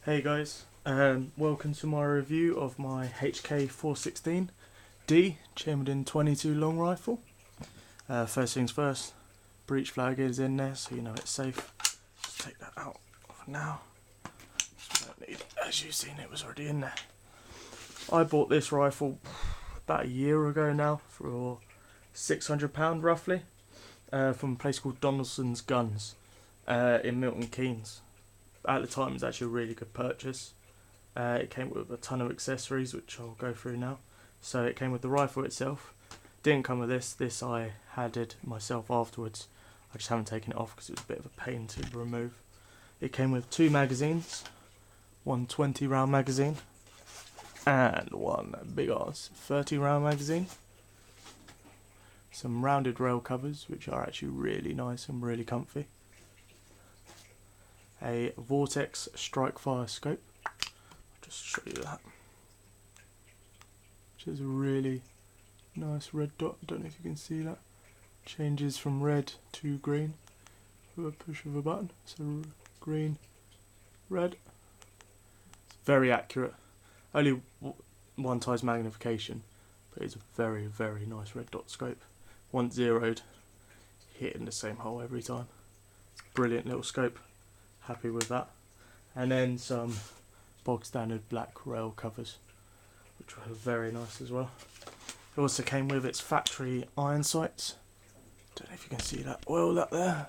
Hey guys, welcome to my review of my HK416D chambered in 22 long rifle. First things first, breech flag is in there so you know it's safe. Just take that out for now. As you've seen, it was already in there. I bought this rifle about a year ago now for £600 roughly from a place called Donaldson's Guns in Milton Keynes. At the time it was actually a really good purchase. It came with a ton of accessories which I'll go through now. So it came with the rifle itself. Didn't come with this I had it myself afterwards. I just haven't taken it off because it was a bit of a pain to remove. It came with two magazines, one 20 round magazine and one big ass 30 round magazine. Some rounded rail covers which are actually really nice and really comfy. A Vortex strike fire scope. I'll just show you that. Which is a really nice red dot. Don't know if you can see that. Changes from red to green with a push of a button. So green, red. It's very accurate. Only one times magnification, but it's a very, very nice red dot scope. Once zeroed, hit in the same hole every time. It's a brilliant little scope. Happy with that. And then some bog standard black rail covers, which were very nice as well. It also came with its factory iron sights. Don't know if you can see that well that there,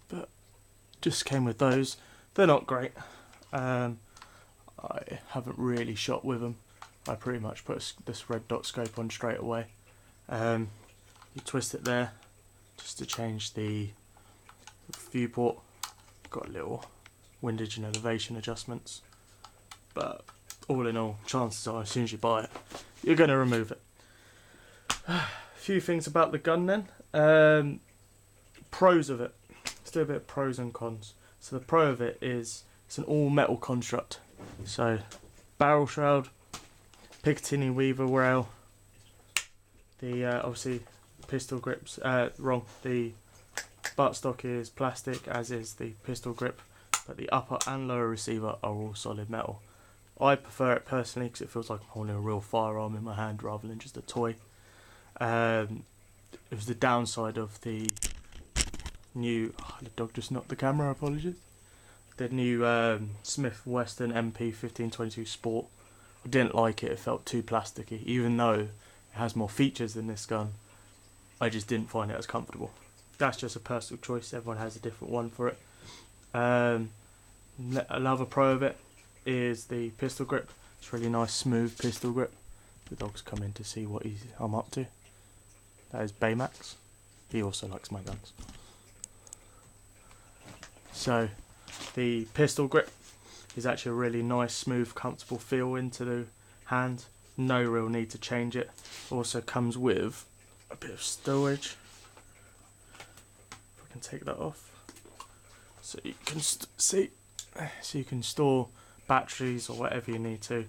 but just came with those. They're not great. I haven't really shot with them. I pretty much put this red dot scope on straight away. You twist it there just to change the viewport. Got little windage and elevation adjustments, but all in all, chances are as soon as you buy it you're going to remove it. A few things about the gun then. Pros of it. Let's do a bit of pros and cons. So the pro of it is it's an all metal construct. So barrel shroud, Picatinny weaver rail, the obviously pistol grips, the buttstock is plastic, as is the pistol grip, but the upper and lower receiver are all solid metal. I prefer it personally because it feels like I'm holding a real firearm in my hand rather than just a toy. It was the downside of the new... the dog just knocked the camera, apologies. The new Smith Wesson MP 1522 Sport. I didn't like it, it felt too plasticky. Even though it has more features than this gun, I just didn't find it as comfortable. That's just a personal choice, everyone has a different one for it. Another pro of it is the pistol grip. It's really nice smooth pistol grip. The dog's come in to see what I'm up to. That is Baymax. He also likes my guns. So the pistol grip is actually a really nice smooth comfortable feel into the hand. No real need to change it. Also comes with a bit of storage. Can take that off so you can see, so you can store batteries or whatever you need to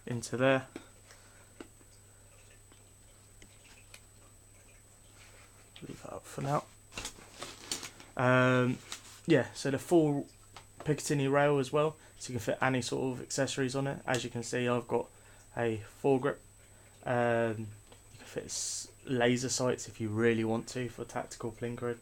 into there. Leave that up for now. Yeah, so the full Picatinny rail as well, so you can fit any sort of accessories on it. As you can see, I've got a foregrip. You can fit laser sights if you really want to for tactical plinkering.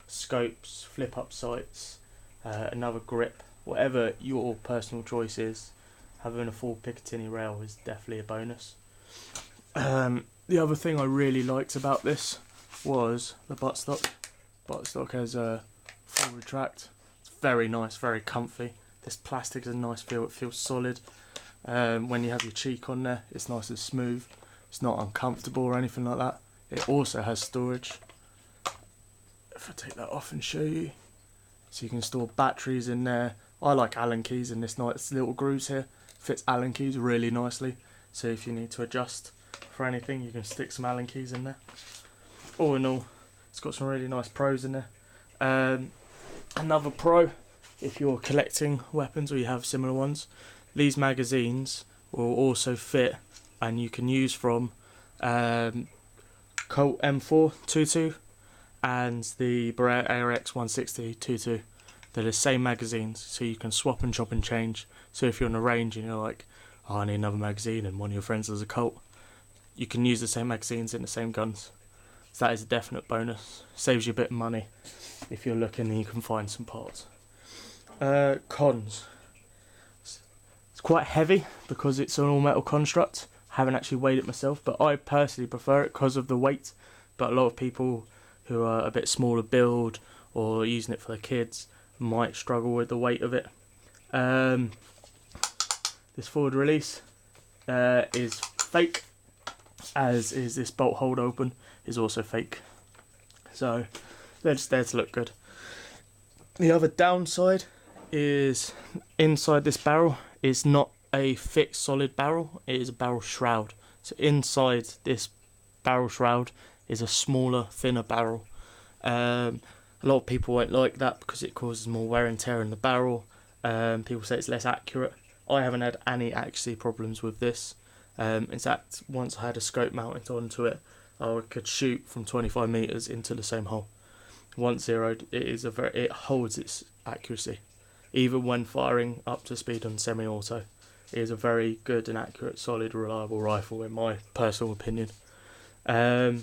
Scopes, flip up sights, another grip, whatever your personal choice is. Having a full Picatinny rail is definitely a bonus. The other thing I really liked about this was the buttstock. Buttstock has a full retract. It's very nice, very comfy. This plastic has a nice feel, it feels solid. When you have your cheek on there, it's nice and smooth. It's not uncomfortable or anything like that. It also has storage. If I take that off and show you, so you can store batteries in there. I like Allen keys in this nice little grooves here. Fits Allen keys really nicely, so if you need to adjust for anything you can stick some Allen keys in there. All in all, it's got some really nice pros in there. Another pro, if you're collecting weapons or you have similar ones, these magazines will also fit and you can use from Colt M4 22 and the Beretta ARX 160 22. they're the same magazines, so you can swap and chop and change. So if you're on a range and you're like, oh, I need another magazine, and one of your friends has a Colt, you can use the same magazines in the same guns. So that is a definite bonus. Saves you a bit of money if you're looking and you can find some parts. Cons. It's quite heavy because it's an all metal construct. I haven't actually weighed it myself, but I personally prefer it because of the weight. But a lot of people who are a bit smaller build or using it for their kids might struggle with the weight of it. This forward release is fake, as is this bolt hold open is also fake. So they're just there to look good. The other downside is inside this barrel is not a fixed solid barrel, it is a barrel shroud. So inside this barrel shroud is a smaller, thinner barrel. A lot of people won't like that because it causes more wear and tear in the barrel. People say it's less accurate. I haven't had any accuracy problems with this. In fact, once I had a scope mounted onto it, I could shoot from 25 metres into the same hole. Once zeroed, it holds its accuracy. Even when firing up to speed on semi-auto, it is a very good and accurate, solid, reliable rifle in my personal opinion. So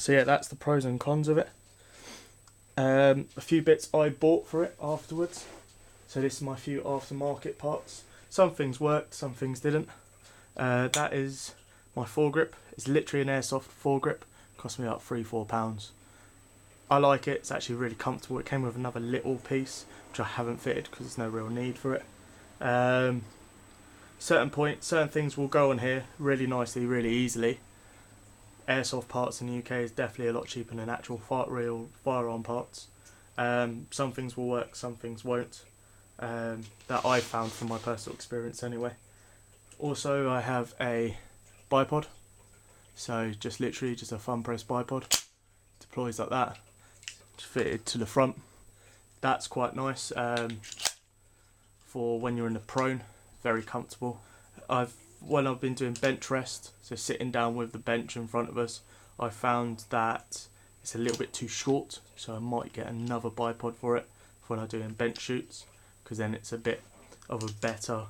yeah, that's the pros and cons of it. A few bits I bought for it afterwards. So this is my few aftermarket parts. Some things worked, some things didn't. That is my foregrip. It's literally an airsoft foregrip. Cost me about £3-4. I like it. It's actually really comfortable. It came with another little piece, which I haven't fitted because there's no real need for it. Certain things will go on here really nicely, really easily. Airsoft parts in the UK is definitely a lot cheaper than actual real firearm parts. Some things will work, some things won't. That I found from my personal experience anyway. Also, I have a bipod. So just literally just a thumb press bipod. Deploys like that. It's fitted to the front. That's quite nice for when you're in the prone. Very comfortable. When I've been doing bench rest, so sitting down with the bench in front of us, I found that it's a little bit too short, so I might get another bipod for it for when I'm doing bench shoots, because then it's a bit of a better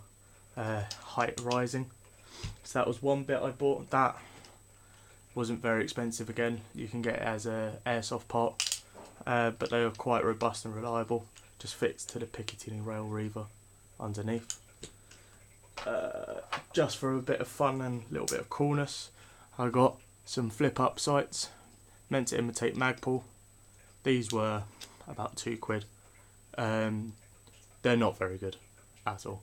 height rising. So that was one bit I bought. That wasn't very expensive again. You can get it as a airsoft part, but they are quite robust and reliable. Just fits to the Picatinny rail reaver underneath. Just for a bit of fun and a little bit of coolness, I got some flip up sights meant to imitate Magpul. These were about £2. They're not very good at all,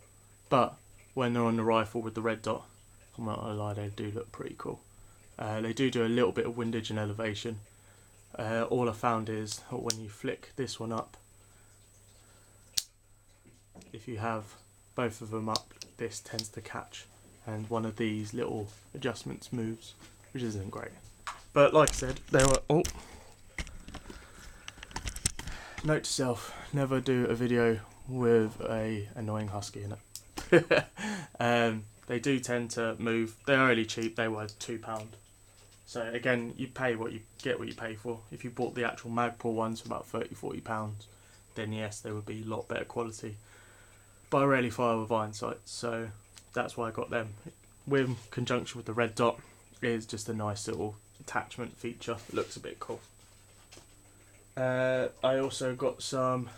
but when they're on the rifle with the red dot, I'm not gonna lie, they do look pretty cool. They do a little bit of windage and elevation. All I found is when you flick this one up, if you have both of them up, this tends to catch, and one of these little adjustments moves, which isn't great. But like I said, they were... Oh. Note to self, never do a video with a annoying husky in it. They do tend to move. They're only cheap, they were £2. So again, you pay what you get, what you pay for. If you bought the actual Magpul ones for about £30-40, then yes, they would be a lot better quality. But I rarely fire with iron sights, so that's why I got them. In conjunction with the red dot, it is just a nice little attachment feature. It looks a bit cool. I also got some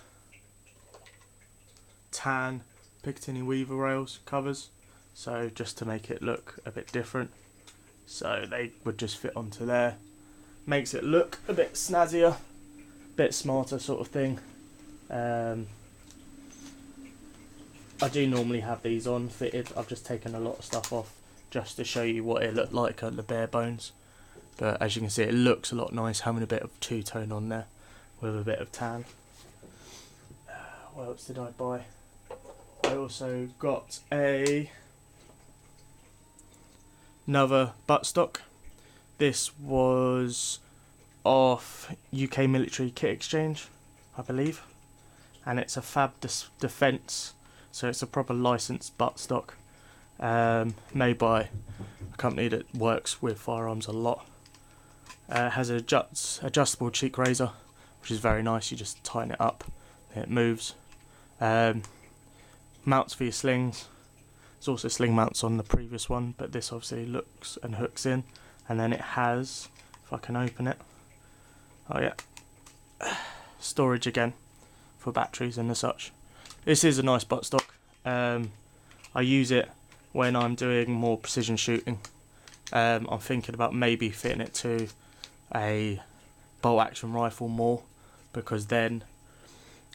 tan Picatinny Weaver rails covers, so just to make it look a bit different. So they would just fit onto there. Makes it look a bit snazzier, a bit smarter sort of thing. I do normally have these on fitted. I've just taken a lot of stuff off just to show you what it looked like at the bare bones. But as you can see, it looks a lot nice having a bit of two-tone on there with a bit of tan. What else did I buy? I also got another buttstock. This was off UK Military Kit Exchange, I believe. And it's a Fab Defence. So it's a proper licensed buttstock, made by a company that works with firearms a lot. It has an adjustable cheek razor, which is very nice. You just tighten it up, it moves. Mounts for your slings. There's also sling mounts on the previous one, but this obviously looks and hooks in, and then it has, if I can open it, oh yeah, storage again for batteries and the such. This is a nice buttstock. I use it when I'm doing more precision shooting. I'm thinking about maybe fitting it to a bolt action rifle more, because then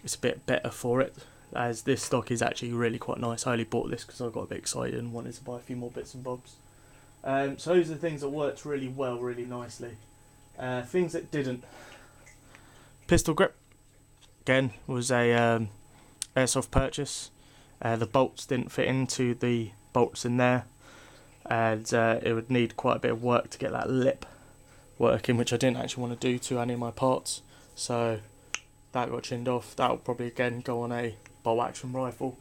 it's a bit better for it, as this stock is actually really quite nice. I only bought this because I got a bit excited and wanted to buy a few more bits and bobs. So those are the things that worked really well, really nicely. Things that didn't. Pistol grip, again, was a airsoft purchase. The bolts didn't fit into the bolts in there, and it would need quite a bit of work to get that lip working, which I didn't actually want to do to any of my parts, so that got chinned off. That will probably again go on a bolt action rifle.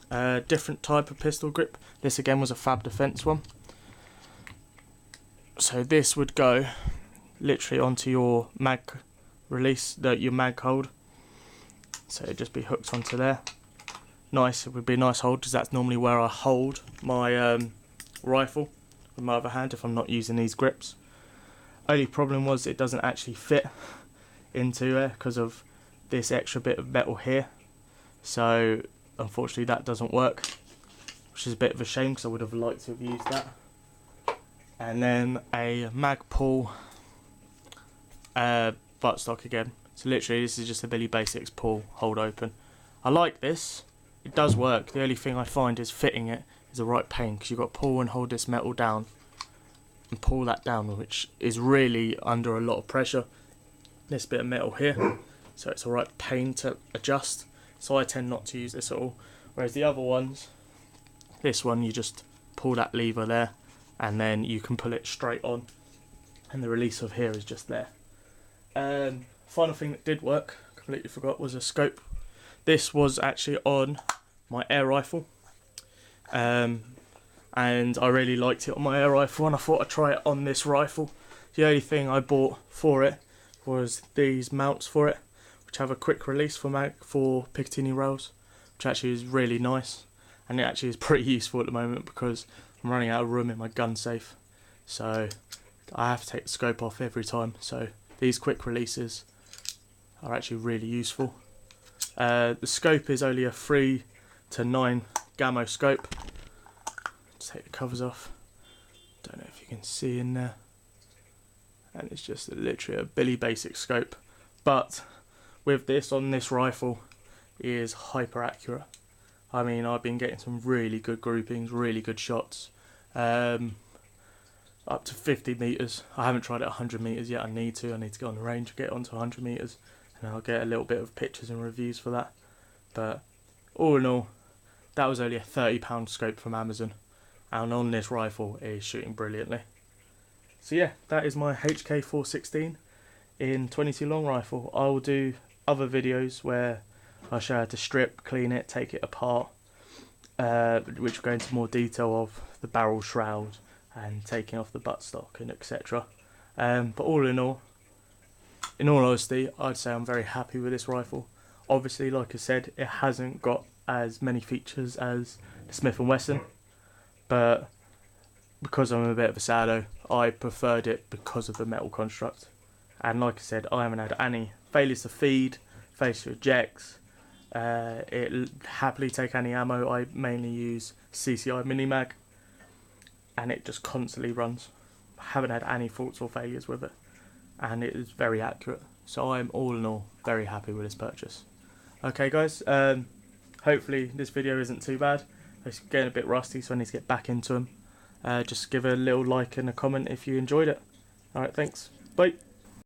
Different type of pistol grip. This again was a Fab Defense one. So this would go literally onto your mag release, your mag hold. So it'd just be hooked onto there. Nice, it would be a nice hold, because that's normally where I hold my rifle with my other hand if I'm not using these grips. Only problem was it doesn't actually fit into there because of this extra bit of metal here. So unfortunately that doesn't work, which is a bit of a shame because I would have liked to have used that. And then a Magpul buttstock again. So literally this is just a Billy Basics pull, hold open. I like this, it does work. The only thing I find is fitting it is a right pain, because you've got to pull and hold this metal down and pull that down, which is really under a lot of pressure. This bit of metal here, so it's a right pain to adjust. So I tend not to use this at all. Whereas the other ones, this one you just pull that lever there and then you can pull it straight on, and the release of here is just there. Final thing that did work, completely forgot, was a scope. This was actually on my air rifle, and I really liked it on my air rifle, and I thought I'd try it on this rifle. The only thing I bought for it was these mounts for it, which have a quick release for Picatinny rails, which actually is really nice, and it actually is pretty useful at the moment because I'm running out of room in my gun safe, so I have to take the scope off every time. So these quick releases are actually really useful. The scope is only a 3 to 9 Gamo scope. Just take the covers off. Don't know if you can see in there. And it's just literally a Billy Basic scope. But with this on this rifle, it is hyper accurate. I mean, I've been getting some really good groupings, really good shots. Up to 50 metres. I haven't tried it 100 metres yet. I need to get on the range and get onto 100 metres. And I'll get a little bit of pictures and reviews for that. But all in all, that was only a £30 scope from Amazon. And on this rifle, it is shooting brilliantly. So yeah, that is my HK416 in 22 long rifle. I will do other videos where I show how to strip, clean it, take it apart, which will go into more detail of the barrel shroud and taking off the buttstock and etc. But all in all honesty, I'd say I'm very happy with this rifle. Obviously, like I said, it hasn't got as many features as the Smith & Wesson, but because I'm a bit of a sado, I preferred it because of the metal construct. And like I said, I haven't had any failures to feed, failures to ejects. It'll happily take any ammo. I mainly use CCI mini mag, and it just constantly runs. I haven't had any faults or failures with it, and it is very accurate. So I'm all in all very happy with this purchase. Okay guys, hopefully this video isn't too bad. It's getting a bit rusty, so I need to get back into them. Just give a little like and a comment if you enjoyed it. Alright, thanks. Bye.